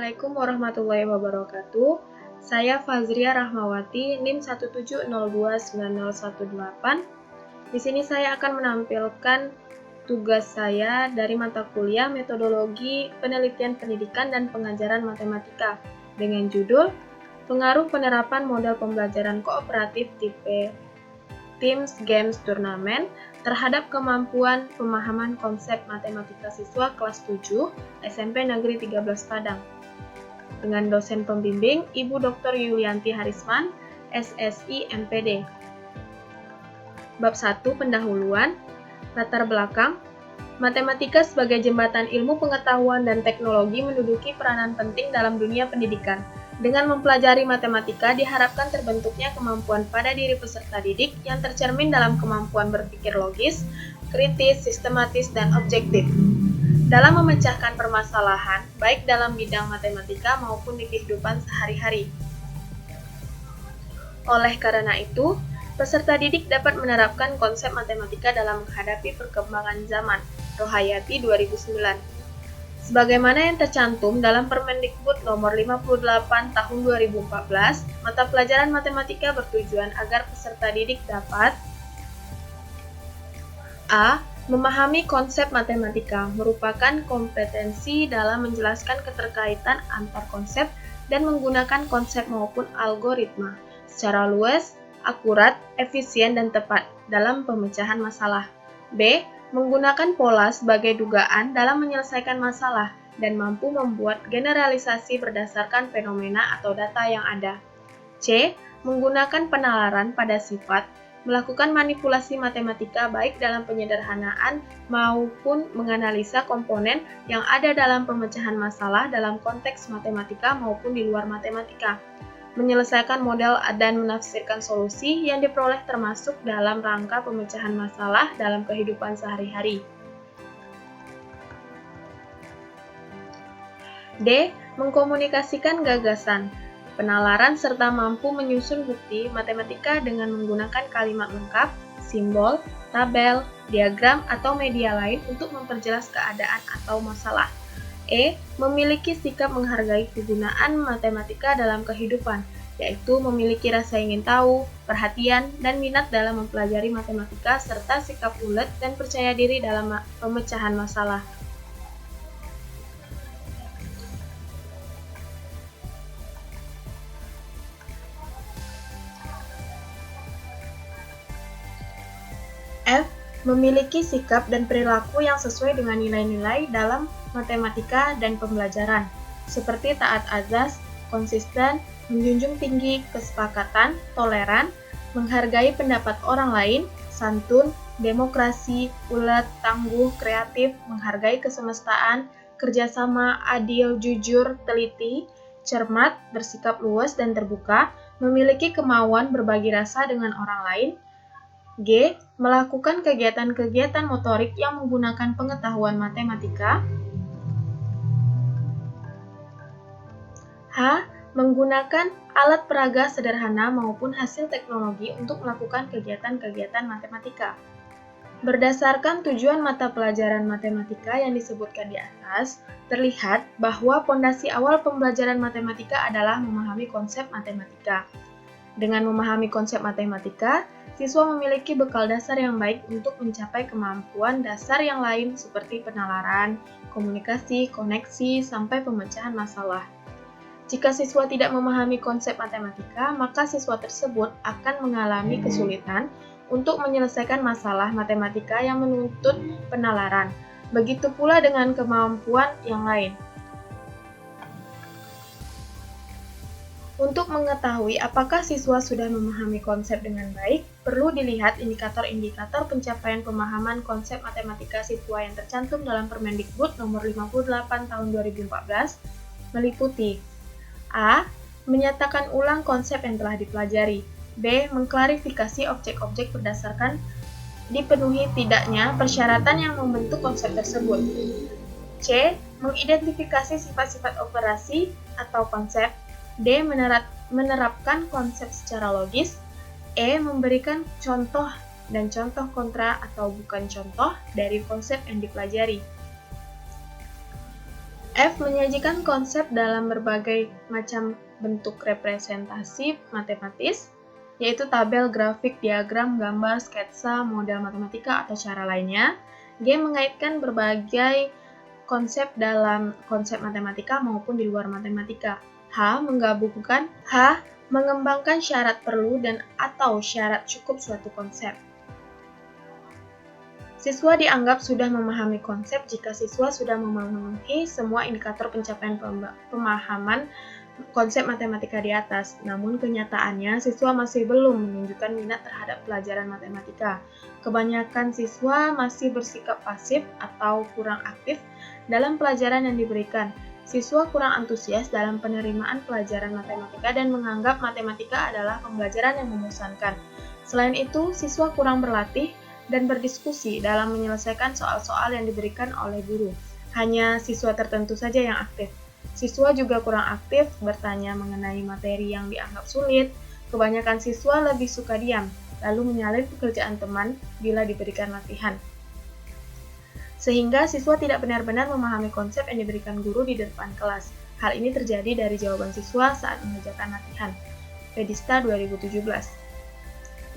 Assalamualaikum warahmatullahi wabarakatuh. Saya Fazria Rahmawati, NIM 170290118. Di sini saya akan menampilkan tugas saya dari mata kuliah Metodologi Penelitian Pendidikan dan Pengajaran Matematika dengan judul Pengaruh Penerapan Model Pembelajaran Kooperatif Tipe Teams Games Turnamen terhadap kemampuan pemahaman konsep matematika siswa kelas 7 SMP Negeri 13 Padang. Dengan dosen pembimbing Ibu Dr. Yulianti Harisman, SSI MPD. Bab 1 Pendahuluan, Latar belakang. Matematika sebagai jembatan ilmu pengetahuan dan teknologi menduduki peranan penting dalam dunia pendidikan. Dengan mempelajari matematika, diharapkan terbentuknya kemampuan pada diri peserta didik yang tercermin dalam kemampuan berpikir logis, kritis, sistematis, dan objektif dalam memecahkan permasalahan, baik dalam bidang matematika maupun di kehidupan sehari-hari. Oleh karena itu, peserta didik dapat menerapkan konsep matematika dalam menghadapi perkembangan zaman. Rohayati 2009. Sebagaimana yang tercantum dalam Permendikbud nomor 58 tahun 2014, mata pelajaran matematika bertujuan agar peserta didik dapat A. Memahami konsep matematika, merupakan kompetensi dalam menjelaskan keterkaitan antar konsep dan menggunakan konsep maupun algoritma secara luas, akurat, efisien, dan tepat dalam pemecahan masalah. B. Menggunakan pola sebagai dugaan dalam menyelesaikan masalah dan mampu membuat generalisasi berdasarkan fenomena atau data yang ada. C. Menggunakan penalaran pada sifat, melakukan manipulasi matematika baik dalam penyederhanaan maupun menganalisa komponen yang ada dalam pemecahan masalah dalam konteks matematika maupun di luar matematika. Menyelesaikan model dan menafsirkan solusi yang diperoleh termasuk dalam rangka pemecahan masalah dalam kehidupan sehari-hari. D. Mengkomunikasikan gagasan, penalaran serta mampu menyusun bukti matematika dengan menggunakan kalimat lengkap, simbol, tabel, diagram, atau media lain untuk memperjelas keadaan atau masalah. E. Memiliki sikap menghargai kegunaan matematika dalam kehidupan, yaitu memiliki rasa ingin tahu, perhatian, dan minat dalam mempelajari matematika serta sikap ulet dan percaya diri dalam pemecahan masalah. F. Memiliki sikap dan perilaku yang sesuai dengan nilai-nilai dalam matematika dan pembelajaran, seperti taat azas, konsisten, menjunjung tinggi kesepakatan, toleran, menghargai pendapat orang lain, santun, demokrasi, ulet, tangguh, kreatif, menghargai kesemestaan, kerjasama, adil, jujur, teliti, cermat, bersikap luas dan terbuka, memiliki kemauan berbagi rasa dengan orang lain. G. Melakukan kegiatan-kegiatan motorik yang menggunakan pengetahuan matematika. H. Menggunakan alat peraga sederhana maupun hasil teknologi untuk melakukan kegiatan-kegiatan matematika. Berdasarkan tujuan mata pelajaran matematika yang disebutkan di atas, terlihat bahwa pondasi awal pembelajaran matematika adalah memahami konsep matematika. Dengan memahami konsep matematika, siswa memiliki bekal dasar yang baik untuk mencapai kemampuan dasar yang lain seperti penalaran, komunikasi, koneksi, sampai pemecahan masalah. Jika siswa tidak memahami konsep matematika, maka siswa tersebut akan mengalami kesulitan untuk menyelesaikan masalah matematika yang menuntut penalaran. Begitu pula dengan kemampuan yang lain. Untuk mengetahui apakah siswa sudah memahami konsep dengan baik, perlu dilihat indikator-indikator pencapaian pemahaman konsep matematika siswa yang tercantum dalam Permendikbud nomor 58 tahun 2014, meliputi A. Menyatakan ulang konsep yang telah dipelajari. B. Mengklarifikasi objek-objek berdasarkan dipenuhi tidaknya persyaratan yang membentuk konsep tersebut. C. Mengidentifikasi sifat-sifat operasi atau konsep. D. Menerapkan konsep secara logis. E. Memberikan contoh dan contoh kontra atau bukan contoh dari konsep yang dipelajari. F. Menyajikan konsep dalam berbagai macam bentuk representasi matematis, yaitu tabel, grafik, diagram, gambar, sketsa, model matematika, atau cara lainnya. G. Mengaitkan berbagai konsep dalam konsep matematika maupun di luar matematika. H. Mengembangkan syarat perlu dan atau syarat cukup suatu konsep. Siswa dianggap sudah memahami konsep jika siswa sudah memenuhi semua indikator pencapaian pemahaman konsep matematika di atas. Namun kenyataannya siswa masih belum menunjukkan minat terhadap pelajaran matematika. Kebanyakan siswa masih bersikap pasif atau kurang aktif dalam pelajaran yang diberikan. Siswa kurang antusias dalam penerimaan pelajaran matematika dan menganggap matematika adalah pembelajaran yang membosankan. Selain itu, siswa kurang berlatih dan berdiskusi dalam menyelesaikan soal-soal yang diberikan oleh guru. Hanya siswa tertentu saja yang aktif. Siswa juga kurang aktif bertanya mengenai materi yang dianggap sulit. Kebanyakan siswa lebih suka diam, lalu menyalin pekerjaan teman bila diberikan latihan. Sehingga siswa tidak benar-benar memahami konsep yang diberikan guru di depan kelas. Hal ini terjadi dari jawaban siswa saat mengerjakan latihan. Pedista 2017.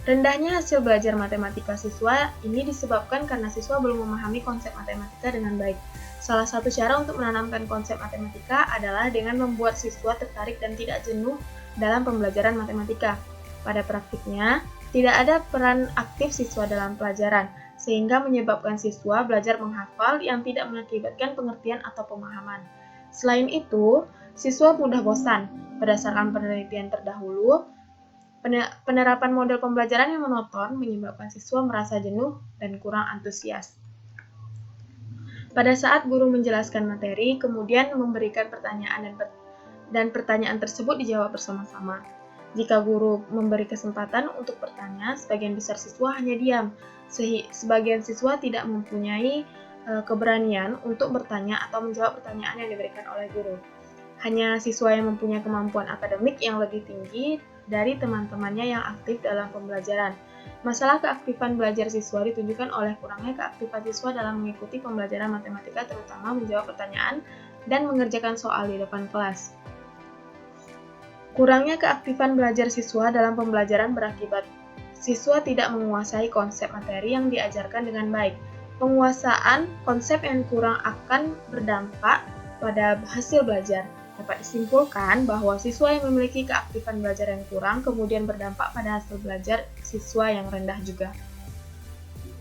Rendahnya hasil belajar matematika siswa ini disebabkan karena siswa belum memahami konsep matematika dengan baik. Salah satu cara untuk menanamkan konsep matematika adalah dengan membuat siswa tertarik dan tidak jenuh dalam pembelajaran matematika. Pada praktiknya, tidak ada peran aktif siswa dalam pelajaran, sehingga menyebabkan siswa belajar menghafal yang tidak mengakibatkan pengertian atau pemahaman. Selain itu, siswa mudah bosan. Berdasarkan penelitian terdahulu, penerapan model pembelajaran yang monoton menyebabkan siswa merasa jenuh dan kurang antusias. Pada saat guru menjelaskan materi, kemudian memberikan pertanyaan dan pertanyaan tersebut dijawab bersama-sama. Jika guru memberi kesempatan untuk bertanya, sebagian besar siswa hanya diam. Sebagian siswa tidak mempunyai keberanian untuk bertanya atau menjawab pertanyaan yang diberikan oleh guru. Hanya siswa yang mempunyai kemampuan akademik yang lebih tinggi dari teman-temannya yang aktif dalam pembelajaran. Masalah keaktifan belajar siswa ditunjukkan oleh kurangnya keaktifan siswa dalam mengikuti pembelajaran matematika, terutama menjawab pertanyaan dan mengerjakan soal di depan kelas. Kurangnya keaktifan belajar siswa dalam pembelajaran berakibat siswa tidak menguasai konsep materi yang diajarkan dengan baik. Penguasaan konsep yang kurang akan berdampak pada hasil belajar. Dapat disimpulkan bahwa siswa yang memiliki keaktifan belajar yang kurang kemudian berdampak pada hasil belajar siswa yang rendah juga.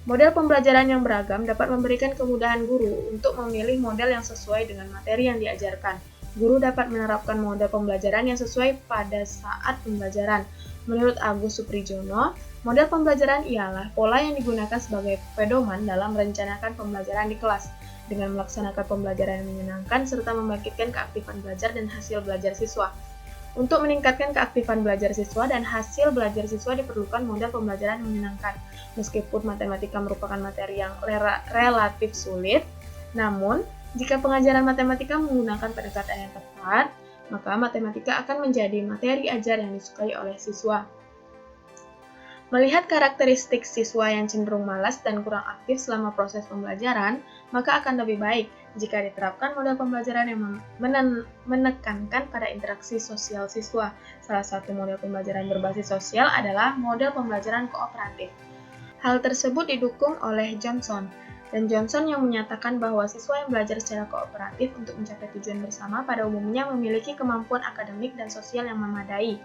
Model pembelajaran yang beragam dapat memberikan kemudahan guru untuk memilih model yang sesuai dengan materi yang diajarkan. Guru dapat menerapkan model pembelajaran yang sesuai pada saat pembelajaran. Menurut Agus Suprijono, model pembelajaran ialah pola yang digunakan sebagai pedoman dalam merencanakan pembelajaran di kelas, dengan melaksanakan pembelajaran yang menyenangkan serta membangkitkan keaktifan belajar dan hasil belajar siswa. Untuk meningkatkan keaktifan belajar siswa dan hasil belajar siswa diperlukan model pembelajaran yang menyenangkan. Meskipun matematika merupakan materi yang relatif sulit, namun jika pengajaran matematika menggunakan pendekatan yang tepat, maka matematika akan menjadi materi ajar yang disukai oleh siswa. Melihat karakteristik siswa yang cenderung malas dan kurang aktif selama proses pembelajaran, maka akan lebih baik jika diterapkan model pembelajaran yang menekankan pada interaksi sosial siswa. Salah satu model pembelajaran berbasis sosial adalah model pembelajaran kooperatif. Hal tersebut didukung oleh Johnson yang menyatakan bahwa siswa yang belajar secara kooperatif untuk mencapai tujuan bersama pada umumnya memiliki kemampuan akademik dan sosial yang memadai.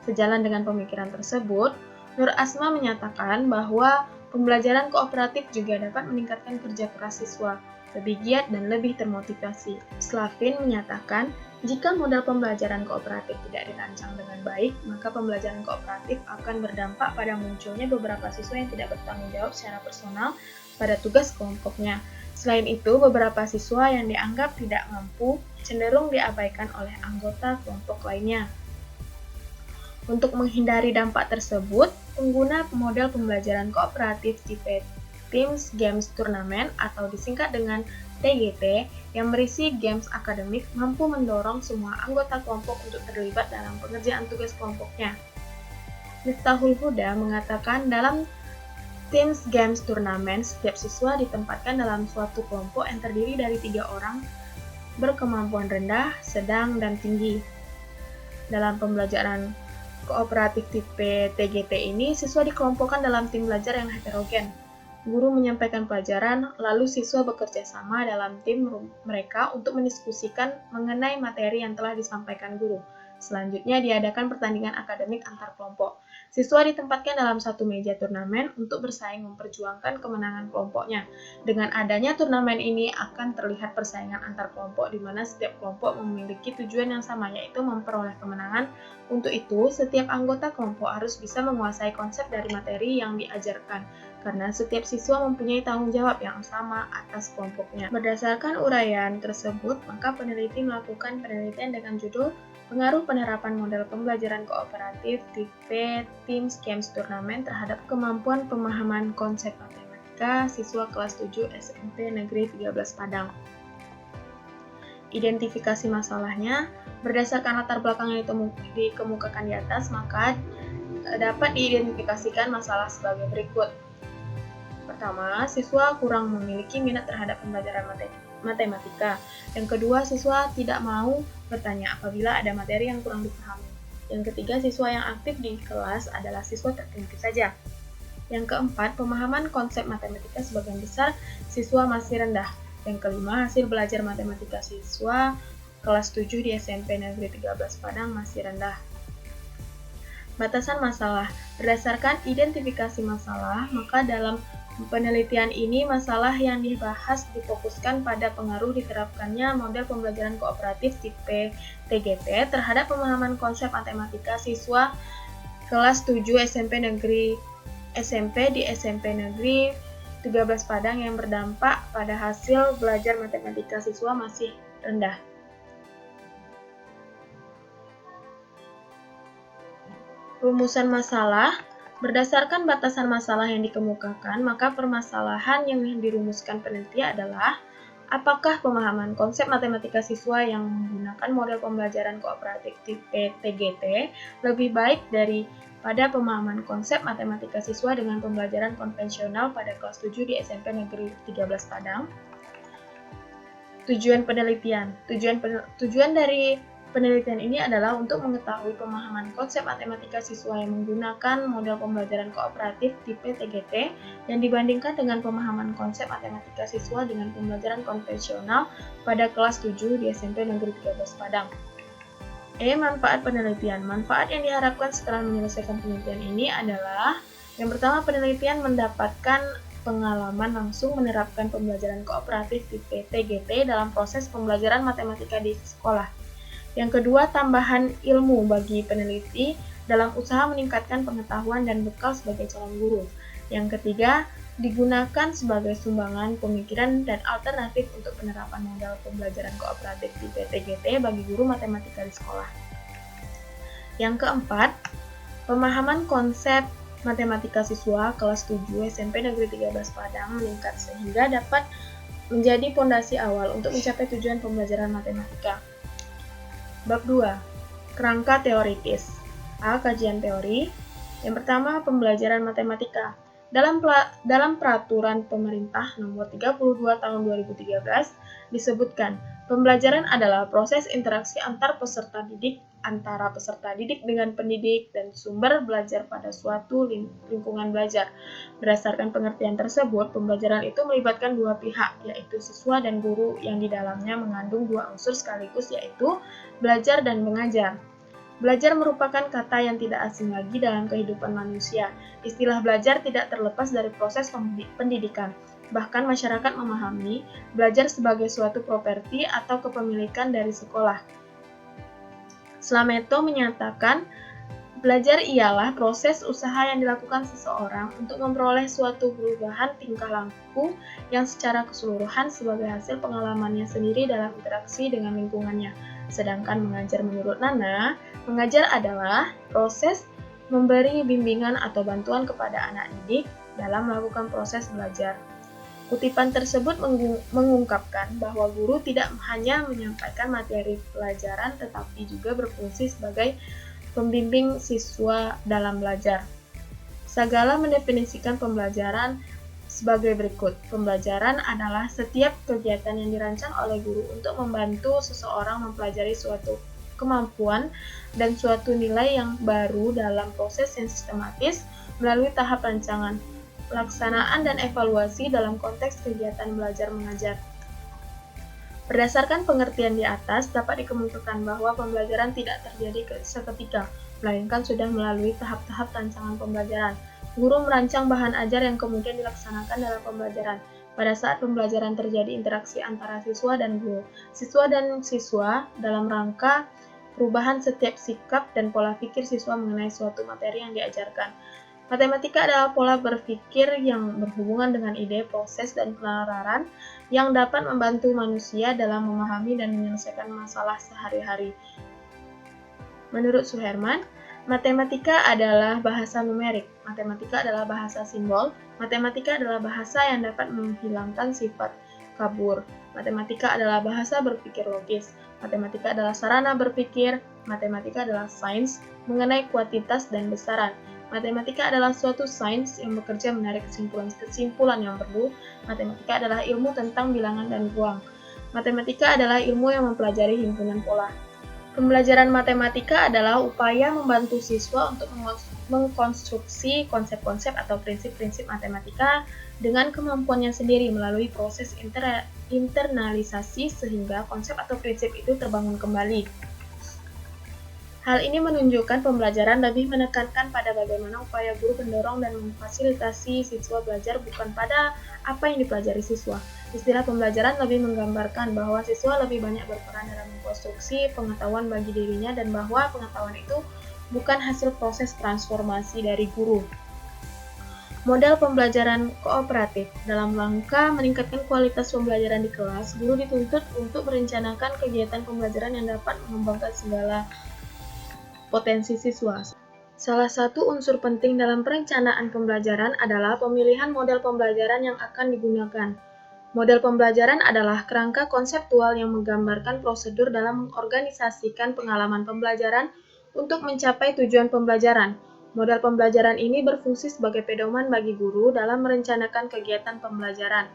Sejalan dengan pemikiran tersebut, Nur Asma menyatakan bahwa pembelajaran kooperatif juga dapat meningkatkan kerja keras siswa, lebih giat dan lebih termotivasi. Slavin menyatakan, jika model pembelajaran kooperatif tidak dirancang dengan baik, maka pembelajaran kooperatif akan berdampak pada munculnya beberapa siswa yang tidak bertanggung jawab secara personal pada tugas kelompoknya. Selain itu, beberapa siswa yang dianggap tidak mampu cenderung diabaikan oleh anggota kelompok lainnya. Untuk menghindari dampak tersebut, pengguna model pembelajaran kooperatif tipe Teams Games Turnamen atau disingkat dengan TGT yang berisi games akademik mampu mendorong semua anggota kelompok untuk terlibat dalam pengerjaan tugas kelompoknya. Miftahul Huda mengatakan dalam Teams Games Turnamen, setiap siswa ditempatkan dalam suatu kelompok yang terdiri dari 3 orang berkemampuan rendah, sedang, dan tinggi. Dalam pembelajaran kooperatif tipe TGT ini, siswa dikelompokkan dalam tim belajar yang heterogen. Guru menyampaikan pelajaran, lalu siswa bekerja sama dalam tim mereka untuk mendiskusikan mengenai materi yang telah disampaikan guru. Selanjutnya diadakan pertandingan akademik antar kelompok. Siswa ditempatkan dalam satu meja turnamen untuk bersaing memperjuangkan kemenangan kelompoknya. Dengan adanya turnamen ini akan terlihat persaingan antar kelompok di mana setiap kelompok memiliki tujuan yang sama, yaitu memperoleh kemenangan. Untuk itu, setiap anggota kelompok harus bisa menguasai konsep dari materi yang diajarkan, karena setiap siswa mempunyai tanggung jawab yang sama atas kelompoknya. Berdasarkan uraian tersebut, maka peneliti melakukan penelitian dengan judul Pengaruh Penerapan Model Pembelajaran Kooperatif Tipe Teams Games Turnamen terhadap kemampuan pemahaman konsep matematika siswa kelas 7 SMP Negeri 13 Padang. Identifikasi masalahnya, berdasarkan latar belakang yang dikemukakan di atas, maka dapat diidentifikasikan masalah sebagai berikut. Pertama, siswa kurang memiliki minat terhadap pembelajaran matematika. Yang kedua, siswa tidak mau bertanya apabila ada materi yang kurang dipahami. Yang ketiga, siswa yang aktif di kelas adalah siswa tertentu saja. Yang keempat, pemahaman konsep matematika sebagian besar siswa masih rendah. Yang kelima, hasil belajar matematika siswa kelas 7 di SMP Negeri 13 Padang masih rendah. Batasan masalah. Berdasarkan identifikasi masalah, maka dalam penelitian ini, masalah yang dibahas difokuskan pada pengaruh diterapkannya model pembelajaran kooperatif tipe TGT terhadap pemahaman konsep matematika siswa kelas 7 SMP di SMP Negeri 13 Padang yang berdampak pada hasil belajar matematika siswa masih rendah. Rumusan masalah. Berdasarkan batasan masalah yang dikemukakan, maka permasalahan yang dirumuskan peneliti adalah apakah pemahaman konsep matematika siswa yang menggunakan model pembelajaran kooperatif tipe TGT lebih baik daripada pemahaman konsep matematika siswa dengan pembelajaran konvensional pada kelas 7 di SMP Negeri 13 Padang. Tujuan penelitian. Tujuan dari penelitian ini adalah untuk mengetahui pemahaman konsep matematika siswa yang menggunakan model pembelajaran kooperatif tipe TGT yang dibandingkan dengan pemahaman konsep matematika siswa dengan pembelajaran konvensional pada kelas 7 di SMP Negeri 13 Padang. Manfaat penelitian. Manfaat yang diharapkan setelah menyelesaikan penelitian ini adalah yang pertama, penelitian mendapatkan pengalaman langsung menerapkan pembelajaran kooperatif tipe TGT dalam proses pembelajaran matematika di sekolah. Yang kedua, tambahan ilmu bagi peneliti dalam usaha meningkatkan pengetahuan dan bekal sebagai calon guru. Yang ketiga, digunakan sebagai sumbangan pemikiran dan alternatif untuk penerapan model pembelajaran kooperatif tipe TGT bagi guru matematika di sekolah. Yang keempat, pemahaman konsep matematika siswa kelas 7 SMP Negeri 13 Padang meningkat sehingga dapat menjadi fondasi awal untuk mencapai tujuan pembelajaran matematika. Bab 2. Kerangka teoritis. A. Kajian teori. Yang pertama, pembelajaran matematika. Dalam peraturan pemerintah nomor 32 tahun 2013 disebutkan, pembelajaran adalah proses interaksi antara peserta didik dengan pendidik dan sumber belajar pada suatu lingkungan belajar. Berdasarkan pengertian tersebut, pembelajaran itu melibatkan dua pihak, yaitu siswa dan guru yang di dalamnya mengandung dua unsur sekaligus, yaitu belajar dan mengajar. Belajar merupakan kata yang tidak asing lagi dalam kehidupan manusia. Istilah belajar tidak terlepas dari proses pendidikan. Bahkan masyarakat memahami belajar sebagai suatu properti atau kepemilikan dari sekolah. Slameto menyatakan, belajar ialah proses usaha yang dilakukan seseorang untuk memperoleh suatu perubahan tingkah laku yang secara keseluruhan sebagai hasil pengalamannya sendiri dalam interaksi dengan lingkungannya. Sedangkan mengajar menurut Nana, mengajar adalah proses memberi bimbingan atau bantuan kepada anak didik dalam melakukan proses belajar. Kutipan tersebut mengungkapkan bahwa guru tidak hanya menyampaikan materi pelajaran tetapi juga berfungsi sebagai pembimbing siswa dalam belajar. Sagala mendefinisikan pembelajaran sebagai berikut. Pembelajaran adalah setiap kegiatan yang dirancang oleh guru untuk membantu seseorang mempelajari suatu kemampuan dan suatu nilai yang baru dalam proses yang sistematis melalui tahap rancangan, pelaksanaan, dan evaluasi dalam konteks kegiatan belajar mengajar. Berdasarkan pengertian di atas, dapat dikemukakan bahwa pembelajaran tidak terjadi seketika, melainkan sudah melalui tahap-tahap rancangan pembelajaran. Guru merancang bahan ajar yang kemudian dilaksanakan dalam pembelajaran. Pada saat pembelajaran terjadi interaksi antara siswa dan guru. Siswa dan siswa dalam rangka perubahan setiap sikap dan pola pikir siswa mengenai suatu materi yang diajarkan. Matematika adalah pola berpikir yang berhubungan dengan ide, proses, dan penalaran yang dapat membantu manusia dalam memahami dan menyelesaikan masalah sehari-hari. Menurut Suherman, matematika adalah bahasa numerik, matematika adalah bahasa simbol, matematika adalah bahasa yang dapat menghilangkan sifat kabur, matematika adalah bahasa berpikir logis, matematika adalah sarana berpikir, matematika adalah sains mengenai kuantitas dan besaran, matematika adalah suatu sains yang bekerja menarik kesimpulan-kesimpulan yang perlu, matematika adalah ilmu tentang bilangan dan ruang, matematika adalah ilmu yang mempelajari himpunan pola. Pembelajaran matematika adalah upaya membantu siswa untuk mengkonstruksi konsep-konsep atau prinsip-prinsip matematika dengan kemampuannya sendiri melalui proses internalisasi sehingga konsep atau prinsip itu terbangun kembali. Hal ini menunjukkan pembelajaran lebih menekankan pada bagaimana upaya guru mendorong dan memfasilitasi siswa belajar bukan pada apa yang dipelajari siswa. Istilah pembelajaran lebih menggambarkan bahwa siswa lebih banyak berperan dalam mengkonstruksi pengetahuan bagi dirinya dan bahwa pengetahuan itu bukan hasil proses transformasi dari guru. Model pembelajaran kooperatif. Dalam rangka meningkatkan kualitas pembelajaran di kelas, guru dituntut untuk merencanakan kegiatan pembelajaran yang dapat mengembangkan segala potensi siswa. Salah satu unsur penting dalam perencanaan pembelajaran adalah pemilihan model pembelajaran yang akan digunakan. Model pembelajaran adalah kerangka konseptual yang menggambarkan prosedur dalam mengorganisasikan pengalaman pembelajaran untuk mencapai tujuan pembelajaran. Model pembelajaran ini berfungsi sebagai pedoman bagi guru dalam merencanakan kegiatan pembelajaran.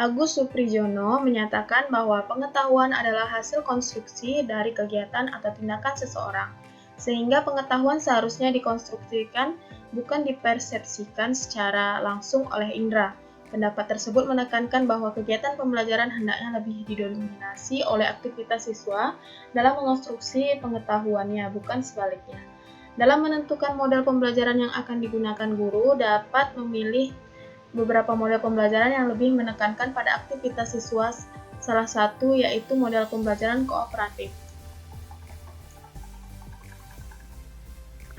Agus Supriyono menyatakan bahwa pengetahuan adalah hasil konstruksi dari kegiatan atau tindakan seseorang, sehingga pengetahuan seharusnya dikonstruksikan, bukan dipersepsikan secara langsung oleh indera. Pendapat tersebut menekankan bahwa kegiatan pembelajaran hendaknya lebih didominasi oleh aktivitas siswa dalam mengonstruksi pengetahuannya, bukan sebaliknya. Dalam menentukan model pembelajaran yang akan digunakan, guru dapat memilih beberapa model pembelajaran yang lebih menekankan pada aktivitas siswa, salah satu yaitu model pembelajaran kooperatif.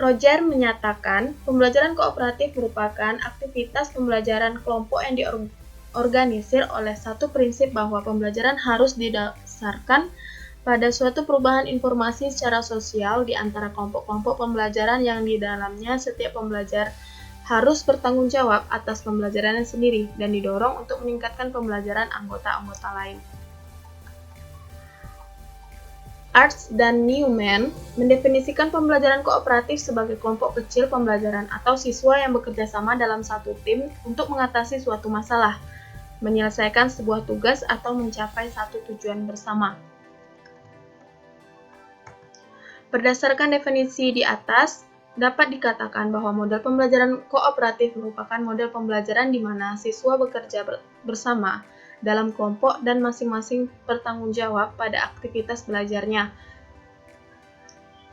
Roger menyatakan, pembelajaran kooperatif merupakan aktivitas pembelajaran kelompok yang diorganisir oleh satu prinsip bahwa pembelajaran harus didasarkan pada suatu perubahan informasi secara sosial di antara kelompok-kelompok pembelajaran yang di dalamnya setiap pembelajar harus bertanggung jawab atas pembelajarannya sendiri dan didorong untuk meningkatkan pembelajaran anggota-anggota lain. Arts dan Newman mendefinisikan pembelajaran kooperatif sebagai kelompok kecil pembelajaran atau siswa yang bekerja sama dalam satu tim untuk mengatasi suatu masalah, menyelesaikan sebuah tugas atau mencapai satu tujuan bersama. Berdasarkan definisi di atas, dapat dikatakan bahwa model pembelajaran kooperatif merupakan model pembelajaran di mana siswa bekerja bersama dalam kelompok dan masing-masing bertanggung jawab pada aktivitas belajarnya,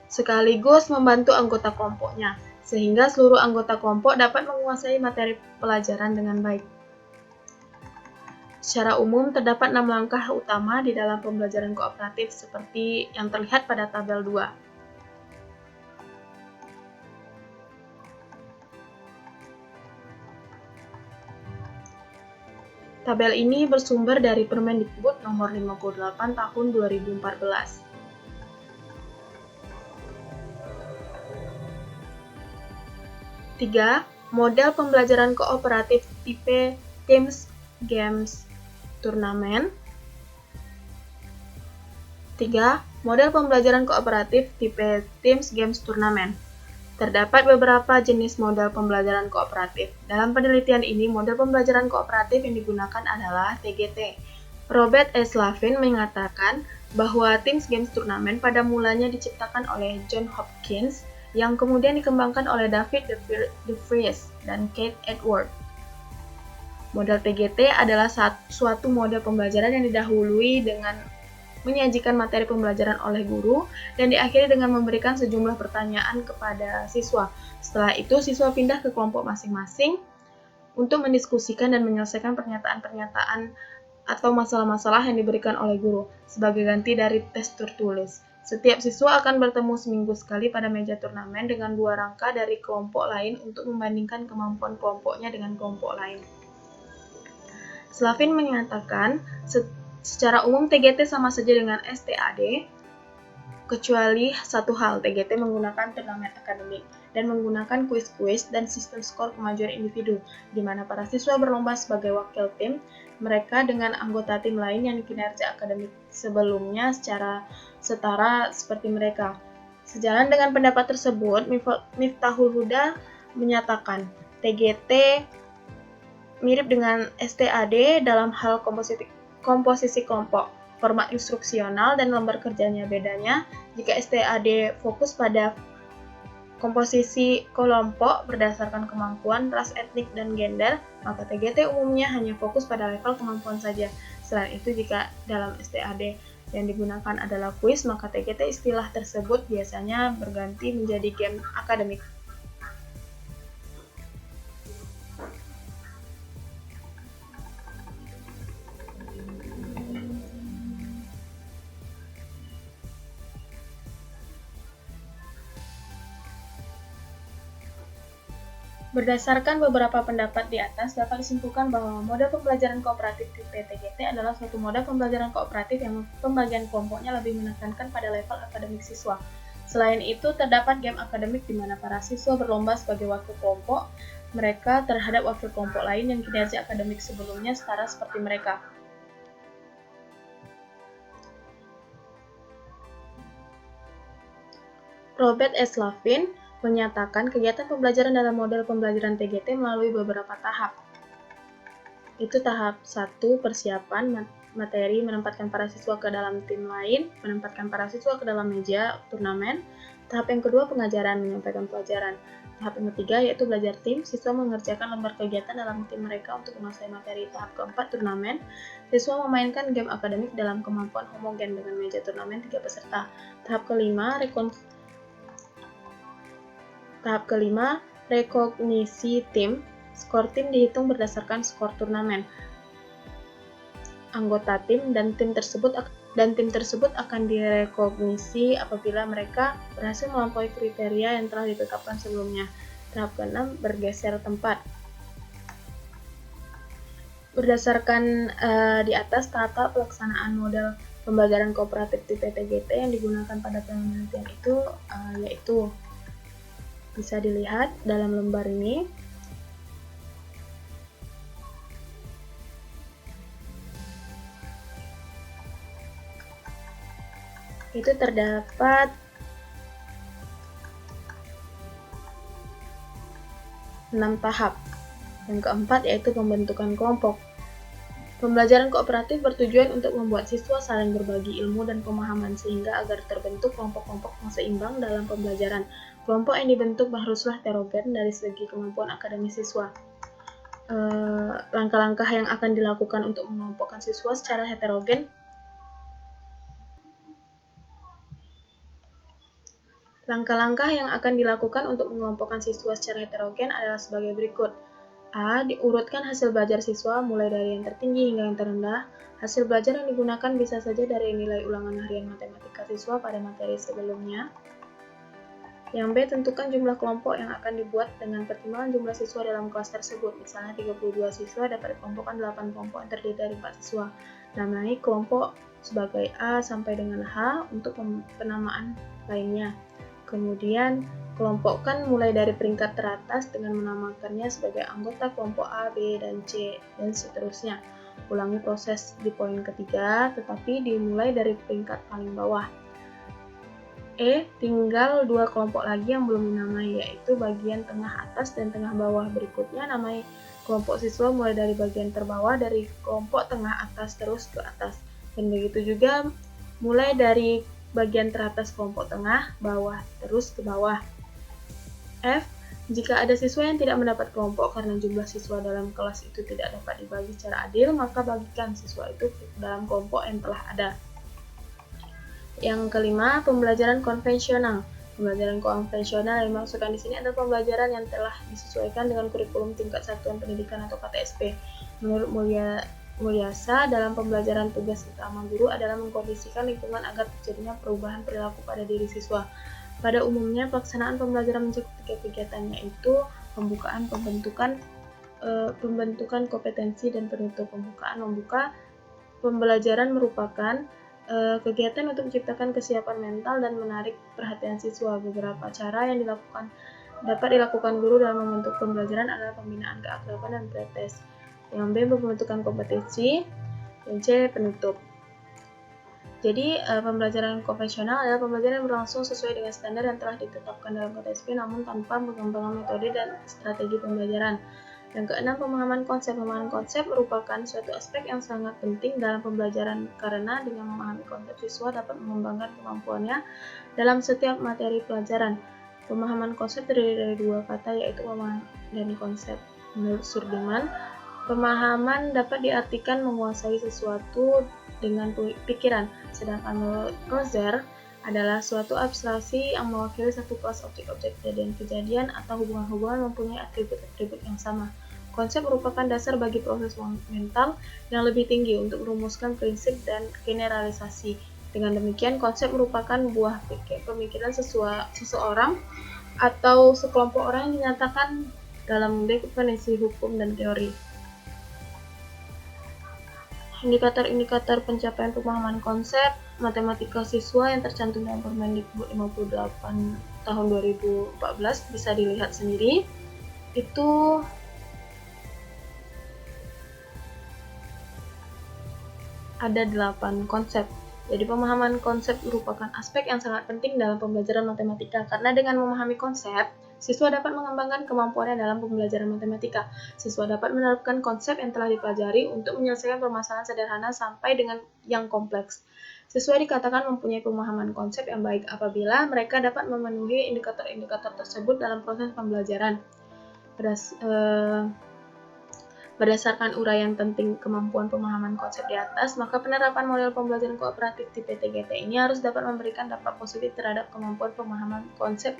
sekaligus membantu anggota kelompoknya, sehingga seluruh anggota kelompok dapat menguasai materi pelajaran dengan baik. Secara umum, terdapat 6 langkah utama di dalam pembelajaran kooperatif seperti yang terlihat pada tabel 2. Tabel ini bersumber dari Permendikbud nomor 58 tahun 2014. Tiga, model pembelajaran kooperatif tipe Teams, Games, Turnamen. 3. Model pembelajaran kooperatif tipe Teams Games Turnamen. Terdapat beberapa jenis model pembelajaran kooperatif. Dalam penelitian ini, model pembelajaran kooperatif yang digunakan adalah TGT. Robert E. Slavin mengatakan bahwa Teams Games Turnamen pada mulanya diciptakan oleh John Hopkins, yang kemudian dikembangkan oleh David De Vries dan Keith Edwards. Model TGT adalah suatu model pembelajaran yang didahului dengan menyajikan materi pembelajaran oleh guru, dan diakhiri dengan memberikan sejumlah pertanyaan kepada siswa. Setelah itu, siswa pindah ke kelompok masing-masing untuk mendiskusikan dan menyelesaikan pernyataan-pernyataan atau masalah-masalah yang diberikan oleh guru, sebagai ganti dari tes tertulis. Setiap siswa akan bertemu seminggu sekali pada meja turnamen dengan 2 rangka dari kelompok lain untuk membandingkan kemampuan kelompoknya dengan kelompok lain. Slavin mengatakan, secara umum TGT sama saja dengan STAD, kecuali satu hal, TGT menggunakan turnamen akademik dan menggunakan kuis-kuis dan sistem skor kemajuan individu, di mana para siswa berlomba sebagai wakil tim mereka dengan anggota tim lain yang kinerja akademik sebelumnya secara setara seperti mereka. Sejalan dengan pendapat tersebut, Miftahul Huda menyatakan TGT mirip dengan STAD dalam hal komposisi kelompok, format instruksional, dan lembar kerjanya. Bedanya, jika STAD fokus pada komposisi kelompok berdasarkan kemampuan, ras, etnik, dan gender, maka TGT umumnya hanya fokus pada level kemampuan saja. Selain itu, jika dalam STAD yang digunakan adalah kuis, maka TGT istilah tersebut biasanya berganti menjadi game akademik. Berdasarkan beberapa pendapat di atas, dapat disimpulkan bahwa model pembelajaran kooperatif tipe TGT adalah suatu model pembelajaran kooperatif yang pembagian kelompoknya lebih menekankan pada level akademik siswa. Selain itu, terdapat game akademik di mana para siswa berlomba sebagai wakil kelompok mereka terhadap wakil kelompok lain yang kinerja akademik sebelumnya setara seperti mereka. Robert S. Slavin menyatakan kegiatan pembelajaran dalam model pembelajaran TGT melalui beberapa tahap. Itu tahap 1, persiapan materi, menempatkan para siswa ke dalam tim lain, menempatkan para siswa ke dalam meja turnamen. Tahap yang kedua, pengajaran, menyampaikan pelajaran. Tahap yang ketiga, yaitu belajar tim, siswa mengerjakan lembar kegiatan dalam tim mereka untuk menguasai materi. Tahap keempat, turnamen, siswa memainkan game akademik dalam kemampuan homogen dengan meja turnamen 3 peserta. Tahap kelima, rekognisi tim. Skor tim dihitung berdasarkan skor turnamen. Anggota tim dan tim tersebut akan direkognisi apabila mereka berhasil melampaui kriteria yang telah ditetapkan sebelumnya. Tahap ke-6, bergeser tempat. Berdasarkan di atas, tahap pelaksanaan model pembelajaran kooperatif tipe TGT yang digunakan pada penelitian itu yaitu bisa dilihat dalam lembar ini. Itu terdapat 6 tahap. Yang keempat yaitu pembentukan kelompok. Pembelajaran kooperatif bertujuan untuk membuat siswa saling berbagi ilmu dan pemahaman sehingga agar terbentuk kelompok-kelompok yang seimbang dalam pembelajaran. Kelompok yang dibentuk haruslah heterogen dari segi kemampuan akademis siswa. Langkah-langkah yang akan dilakukan untuk mengelompokkan siswa secara heterogen. Langkah-langkah yang akan dilakukan untuk mengelompokkan siswa secara heterogen adalah sebagai berikut. A. Diurutkan hasil belajar siswa mulai dari yang tertinggi hingga yang terendah. Hasil belajar yang digunakan bisa saja dari nilai ulangan harian matematika siswa pada materi sebelumnya. Yang B. Tentukan jumlah kelompok yang akan dibuat dengan pertimbangan jumlah siswa dalam kelas tersebut. Misalnya 32 siswa dapat dikelompokkan 8 kelompok yang terdiri dari 4 siswa. Namai kelompok sebagai A sampai dengan H untuk penamaan lainnya. Kemudian, kelompokkan mulai dari peringkat teratas dengan menamakannya sebagai anggota kelompok A, B, dan C, dan seterusnya. Ulangi proses di poin ketiga, tetapi dimulai dari peringkat paling bawah. tinggal dua kelompok lagi yang belum dinamai, yaitu bagian tengah atas dan tengah bawah. Berikutnya namai kelompok siswa mulai dari bagian terbawah dari kelompok tengah atas terus ke atas. Dan begitu juga mulai dari bagian teratas kelompok tengah, bawah terus ke bawah. F. Jika ada siswa yang tidak mendapat kelompok karena jumlah siswa dalam kelas itu tidak dapat dibagi secara adil, maka bagikan siswa itu ke dalam kelompok yang telah ada. Yang kelima, pembelajaran konvensional. Pembelajaran konvensional yang dimaksudkan di sini adalah pembelajaran yang telah disesuaikan dengan kurikulum tingkat satuan pendidikan atau KTSP. Menurut Mulyasa, dalam pembelajaran tugas utama guru adalah mengkondisikan lingkungan agar terjadinya perubahan perilaku pada diri siswa. Pada umumnya, pelaksanaan pembelajaran mencakup tiga kegiatan, yaitu pembukaan, pembentukan kompetensi, dan penutup. Membuka pembelajaran merupakan kegiatan untuk menciptakan kesiapan mental dan menarik perhatian siswa. Beberapa cara yang dapat dilakukan guru dalam membentuk pembelajaran adalah pembinaan keakraban dan pretest. Yang B, pembentukan kompetensi. Yang C, penutup. Jadi, pembelajaran konvensional adalah pembelajaran yang berlangsung sesuai dengan standar yang telah ditetapkan dalam KTSP namun tanpa pengembangan metode dan strategi pembelajaran. Yang keenam, pemahaman konsep. Pemahaman konsep merupakan suatu aspek yang sangat penting dalam pembelajaran karena dengan memahami konsep, siswa dapat mengembangkan kemampuannya dalam setiap materi pelajaran. Pemahaman konsep terdiri dari dua kata, yaitu pemahaman dan konsep. Menurut Surdiman, pemahaman dapat diartikan menguasai sesuatu dengan pikiran, sedangkan menurut Kozer adalah suatu abstraksi yang mewakili satu kelas objek-objek kejadian atau hubungan-hubungan mempunyai atribut-atribut yang sama. Konsep merupakan dasar bagi proses mental yang lebih tinggi untuk merumuskan prinsip dan generalisasi. Dengan demikian, konsep merupakan buah pemikiran seseorang atau sekelompok orang yang dinyatakan dalam definisi hukum dan teori. Indikator-indikator pencapaian pemahaman konsep matematika siswa yang tercantum dalam Permendikbud 58 tahun 2014 bisa dilihat sendiri. Itu ada 8 konsep. Jadi pemahaman konsep merupakan aspek yang sangat penting dalam pembelajaran matematika karena dengan memahami konsep, siswa dapat mengembangkan kemampuannya dalam pembelajaran matematika. Siswa dapat menerapkan konsep yang telah dipelajari untuk menyelesaikan permasalahan sederhana sampai dengan yang kompleks. Siswa dikatakan mempunyai pemahaman konsep yang baik apabila mereka dapat memenuhi indikator-indikator tersebut dalam proses pembelajaran. Berdasarkan uraian penting kemampuan pemahaman konsep di atas, maka penerapan model pembelajaran kooperatif tipe TGT ini harus dapat memberikan dampak positif terhadap kemampuan pemahaman konsep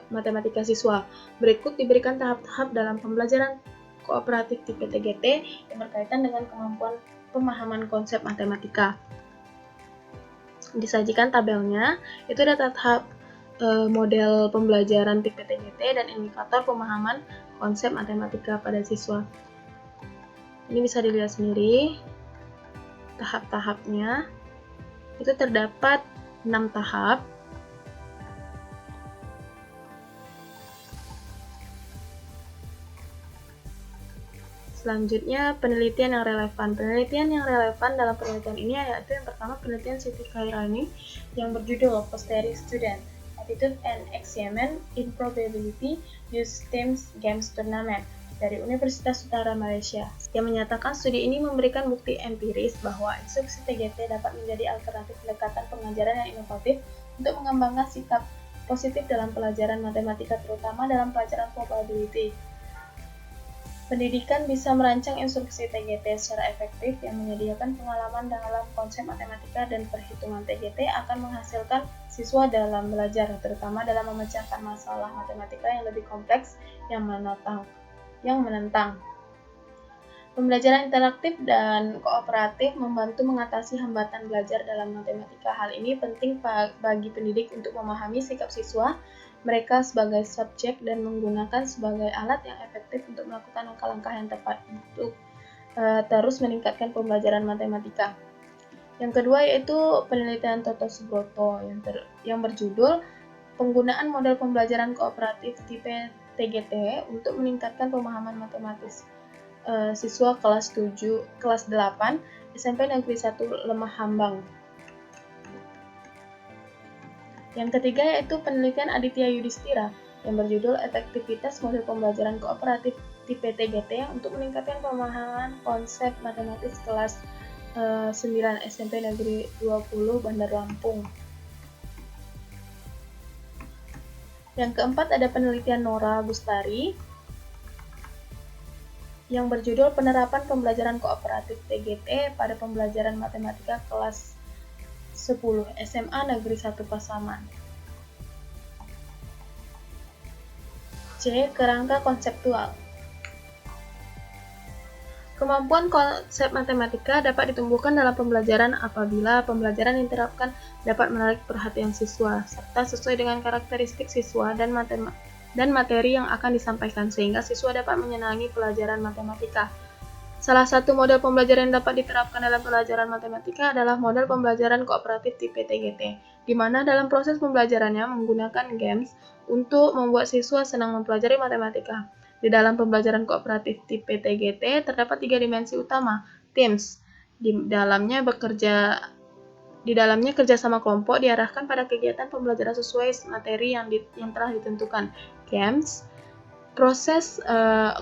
matematika siswa. Berikut diberikan tahap-tahap dalam pembelajaran kooperatif tipe TGT yang berkaitan dengan kemampuan pemahaman konsep matematika. Disajikan tabelnya, itu ada tahap model pembelajaran tipe TGT dan indikator pemahaman konsep matematika pada siswa. Ini bisa dilihat sendiri tahap-tahapnya. Itu terdapat 6 tahap. Selanjutnya, penelitian yang relevan. Penelitian yang relevan dalam penelitian ini yaitu yang pertama penelitian Siti Khairani yang berjudul Posterity Student, Attitude and Examen in Probability Use Teams Games Tournament dari Universitas Utara Malaysia, yang menyatakan studi ini memberikan bukti empiris bahwa instruksi TGT dapat menjadi alternatif pendekatan pengajaran yang inovatif untuk mengembangkan sikap positif dalam pelajaran matematika, terutama dalam pelajaran probability. Pendidikan bisa merancang instruksi TGT secara efektif yang menyediakan pengalaman dalam konsep matematika dan perhitungan. TGT akan menghasilkan siswa dalam belajar, terutama dalam memecahkan masalah matematika yang lebih kompleks yang menentang. Pembelajaran interaktif dan kooperatif membantu mengatasi hambatan belajar dalam matematika. Hal ini penting bagi pendidik untuk memahami sikap siswa mereka sebagai subjek dan menggunakan sebagai alat yang efektif untuk melakukan langkah-langkah yang tepat untuk terus meningkatkan pembelajaran matematika. Yang kedua yaitu penelitian Toto Subroto yang berjudul Penggunaan Model Pembelajaran Kooperatif Tipe TGT untuk meningkatkan pemahaman matematis siswa kelas 8 SMP Negeri 1 Lemah Hambang. Yang ketiga yaitu penelitian Aditya Yudhistira yang berjudul Efektivitas Model Pembelajaran Kooperatif Tipe TGT untuk meningkatkan pemahaman konsep matematis kelas 9 SMP Negeri 20 Bandar Lampung. Yang keempat ada penelitian Nora Bustari yang berjudul Penerapan Pembelajaran Kooperatif TGT pada Pembelajaran Matematika kelas 10 SMA Negeri 1 Pasaman. C. Kerangka konseptual. Kemampuan konsep matematika dapat ditumbuhkan dalam pembelajaran apabila pembelajaran yang diterapkan dapat menarik perhatian siswa, serta sesuai dengan karakteristik siswa dan materi yang akan disampaikan, sehingga siswa dapat menyenangi pelajaran matematika. Salah satu model pembelajaran yang dapat diterapkan dalam pelajaran matematika adalah model pembelajaran kooperatif tipe TGT, di mana dalam proses pembelajarannya menggunakan games untuk membuat siswa senang mempelajari matematika. Di dalam pembelajaran kooperatif tipe TGT terdapat 3 dimensi utama, teams. Di dalamnya kerjasama kelompok diarahkan pada kegiatan pembelajaran sesuai materi yang telah ditentukan. Games, proses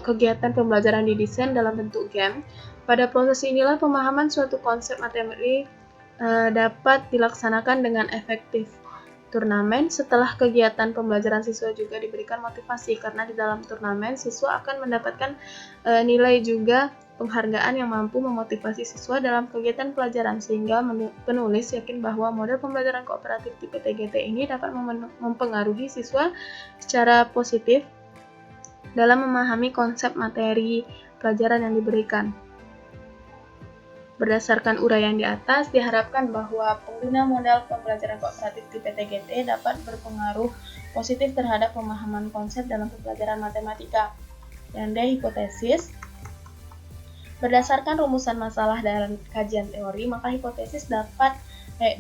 kegiatan pembelajaran didesain dalam bentuk game. Pada proses inilah pemahaman suatu konsep materi dapat dilaksanakan dengan efektif. Turnamen, setelah kegiatan pembelajaran siswa juga diberikan motivasi, karena di dalam turnamen siswa akan mendapatkan nilai juga penghargaan yang mampu memotivasi siswa dalam kegiatan pelajaran, sehingga penulis yakin bahwa model pembelajaran kooperatif tipe TGT ini dapat mempengaruhi siswa secara positif dalam memahami konsep materi pelajaran yang diberikan. Berdasarkan uraian di atas, diharapkan bahwa pengguna model pembelajaran kooperatif tipe TGT dapat berpengaruh positif terhadap pemahaman konsep dalam pembelajaran matematika. Yang D. Hipotesis. Berdasarkan rumusan masalah dan kajian teori, maka hipotesis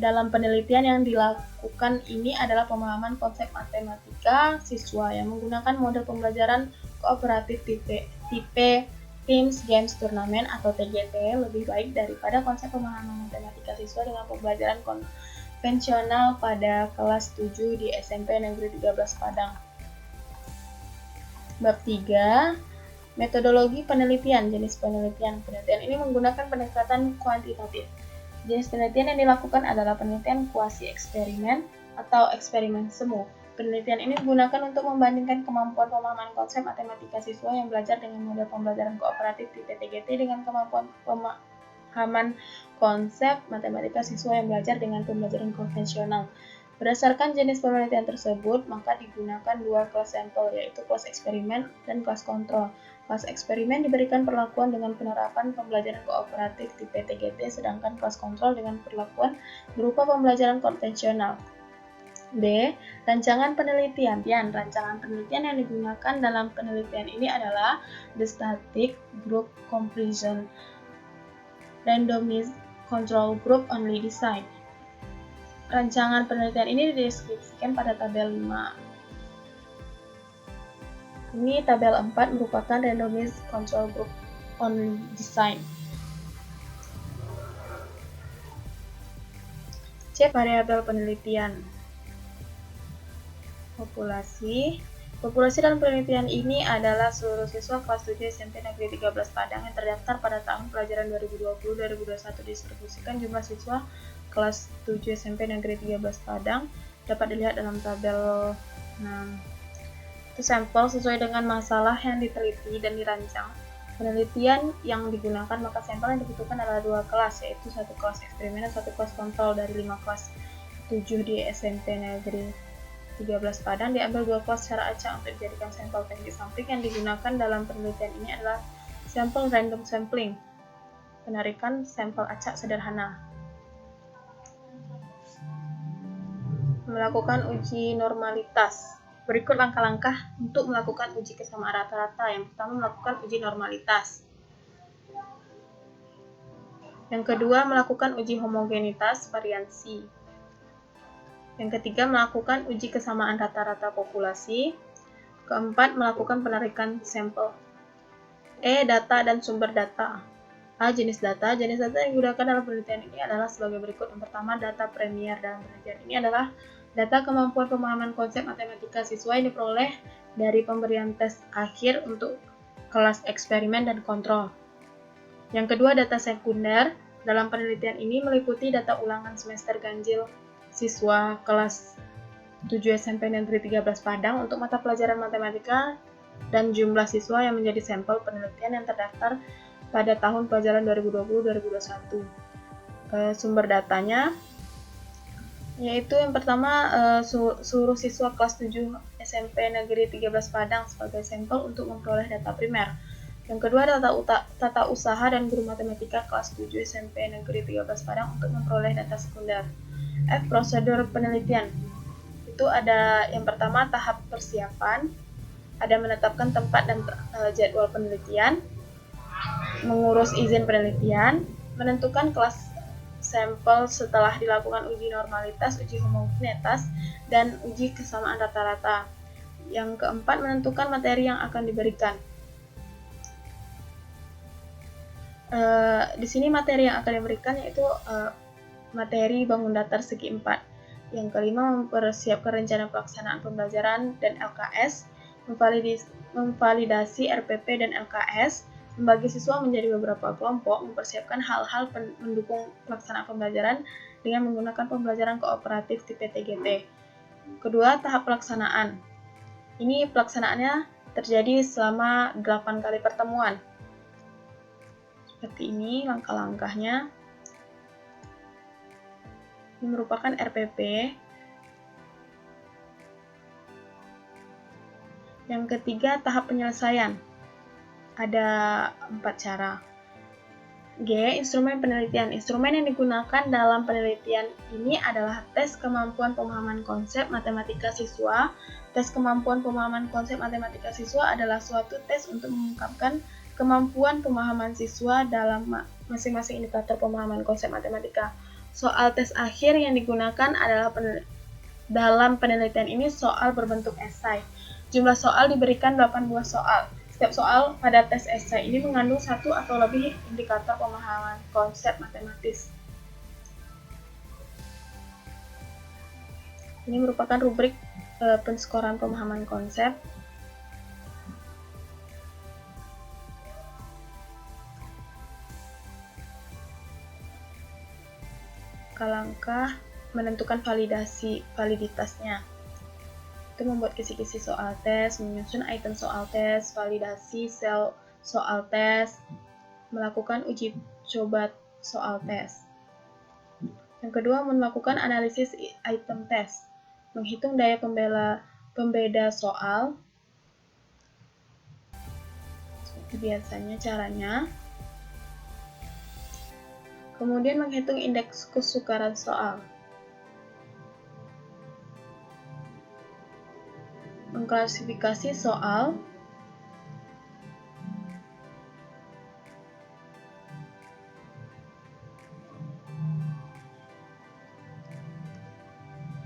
dalam penelitian yang dilakukan ini adalah pemahaman konsep matematika siswa yang menggunakan model pembelajaran kooperatif tipe Teams, Games, Turnamen, atau TGT lebih baik daripada konsep pemahaman matematika siswa dengan pembelajaran konvensional pada kelas 7 di SMP Negeri 13 Padang. Bab 3. Metodologi penelitian. Jenis penelitian. Penelitian ini menggunakan pendekatan kuantitatif. Jenis penelitian yang dilakukan adalah penelitian kuasi eksperimen atau eksperimen semu. Penelitian ini digunakan untuk membandingkan kemampuan pemahaman konsep matematika siswa yang belajar dengan model pembelajaran kooperatif tipe TGT dengan kemampuan pemahaman konsep matematika siswa yang belajar dengan pembelajaran konvensional. Berdasarkan jenis penelitian tersebut, maka digunakan 2 kelas sampel, yaitu kelas eksperimen dan kelas kontrol. Kelas eksperimen diberikan perlakuan dengan penerapan pembelajaran kooperatif tipe TGT, sedangkan kelas kontrol dengan perlakuan berupa pembelajaran konvensional. B. Rancangan penelitian. Rancangan penelitian yang digunakan dalam penelitian ini adalah the static group comparison randomized control group only design. Rancangan penelitian ini dideskripsikan pada tabel 5. Ini tabel 4 merupakan randomized control group only design. C. Variabel penelitian. Populasi dalam penelitian ini adalah seluruh siswa kelas 7 SMP Negeri 13 Padang yang terdaftar pada tahun pelajaran 2020-2021. Distribusikan jumlah siswa kelas 7 SMP Negeri 13 Padang dapat dilihat dalam tabel 6. Itu sampel sesuai dengan masalah yang diteliti dan dirancang. Penelitian yang digunakan, maka sampel yang dibutuhkan adalah 2 kelas, yaitu 1 kelas eksperimen dan 1 kelas kontrol. Dari 5 kelas 7 di SMP Negeri 13 Padang diambil 2 kelas secara acak untuk dijadikan sampel. Teknik sampling yang digunakan dalam penelitian ini adalah sampel random sampling, penarikan sampel acak sederhana. Melakukan uji normalitas. Berikut langkah-langkah untuk melakukan uji kesamaan rata-rata. Yang pertama, melakukan uji normalitas. Yang kedua, melakukan uji homogenitas variansi. Yang ketiga, melakukan uji kesamaan rata-rata populasi. Keempat, melakukan penarikan sampel. E. Data dan sumber data. A. Jenis data. Jenis data yang digunakan dalam penelitian ini adalah sebagai berikut. Yang pertama, data premier. Dalam penelitian ini adalah Data kemampuan pemahaman konsep matematika siswa yang diperoleh dari pemberian tes akhir untuk kelas eksperimen dan kontrol. Yang kedua, data sekunder. Dalam penelitian ini meliputi data ulangan semester ganjil siswa kelas 7 SMP Negeri 13 Padang untuk mata pelajaran matematika dan jumlah siswa yang menjadi sampel penelitian yang terdaftar pada tahun pelajaran 2020-2021. Sumber datanya yaitu yang pertama seluruh siswa kelas 7 SMP Negeri 13 Padang sebagai sampel untuk memperoleh data primer. Yang kedua, tata usaha dan guru matematika kelas 7 SMP Negeri 13 Padang untuk memperoleh data sekunder. F. Prosedur penelitian. Itu ada yang pertama tahap persiapan, ada menetapkan tempat dan jadwal penelitian, mengurus izin penelitian, menentukan kelas sampel setelah dilakukan uji normalitas, uji homogeneitas, dan uji kesamaan rata-rata. Yang keempat, menentukan materi yang akan diberikan. Di sini materi yang akan diberikan yaitu materi bangun datar segi 4. Yang kelima, mempersiapkan rencana pelaksanaan pembelajaran dan LKS, memvalidasi RPP dan LKS, membagi siswa menjadi beberapa kelompok, mempersiapkan hal-hal mendukung pelaksanaan pembelajaran dengan menggunakan pembelajaran kooperatif tipe TGT. Kedua, tahap pelaksanaan. Ini pelaksanaannya terjadi selama 8 kali pertemuan. Seperti ini langkah-langkahnya. Ini merupakan RPP. Yang ketiga, tahap penyelesaian. Ada 4 cara. G. Instrumen penelitian. Instrumen yang digunakan dalam penelitian ini adalah tes kemampuan pemahaman konsep matematika siswa. Tes kemampuan pemahaman konsep matematika siswa adalah suatu tes untuk mengungkapkan kemampuan pemahaman siswa dalam masing-masing indikator pemahaman konsep matematika. Soal tes akhir yang digunakan adalah dalam penelitian ini soal berbentuk esai. Jumlah soal diberikan 8 buah soal. Setiap soal pada tes esai ini mengandung 1 atau lebih indikator pemahaman konsep matematis. Ini merupakan rubrik penskoran pemahaman konsep. Langkah menentukan validitasnya. Itu membuat kisi-kisi soal tes, menyusun item soal tes, validasi sel soal tes, melakukan uji coba soal tes. Yang kedua, melakukan analisis item tes, menghitung daya pembeda soal. Seperti biasanya caranya. Kemudian menghitung indeks kesukaran soal. Mengklasifikasi soal.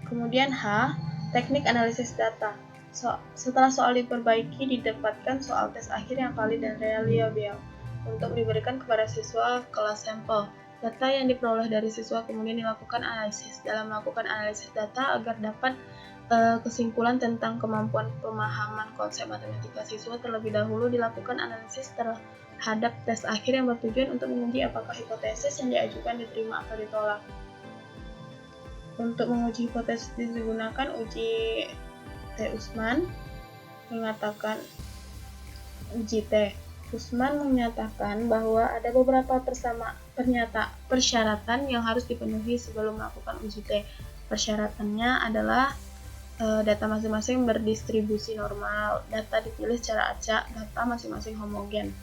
Kemudian H. Teknik analisis data. Setelah soal diperbaiki, didapatkan soal tes akhir yang valid dan reliable untuk diberikan kepada siswa kelas sampel. Data yang diperoleh dari siswa kemudian dilakukan analisis. Dalam melakukan analisis data agar dapat kesimpulan tentang kemampuan pemahaman konsep matematika siswa, terlebih dahulu dilakukan analisis terhadap tes akhir yang bertujuan untuk menguji apakah hipotesis yang diajukan diterima atau ditolak. Untuk menguji hipotesis digunakan uji T. Usman mengatakan uji T. Usman menyatakan bahwa ada beberapa persyaratan yang harus dipenuhi sebelum melakukan uji T. Persyaratannya adalah data masing-masing berdistribusi normal, data dipilih secara acak, data masing-masing homogen.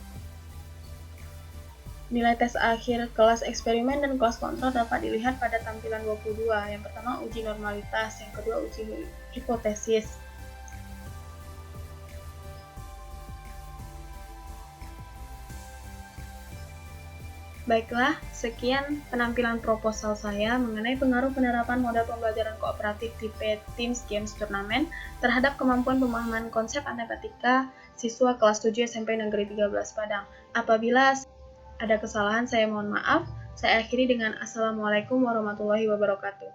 Nilai tes akhir kelas eksperimen dan kelas kontrol dapat dilihat pada tampilan 22. Yang pertama uji normalitas, yang kedua uji hipotesis. Baiklah, sekian penampilan proposal saya mengenai pengaruh penerapan model pembelajaran kooperatif tipe Teams Games Turnamen terhadap kemampuan pemahaman konsep matematika siswa kelas 7 SMP Negeri 13 Padang. Apabila ada kesalahan, saya mohon maaf. Saya akhiri dengan Assalamualaikum warahmatullahi wabarakatuh.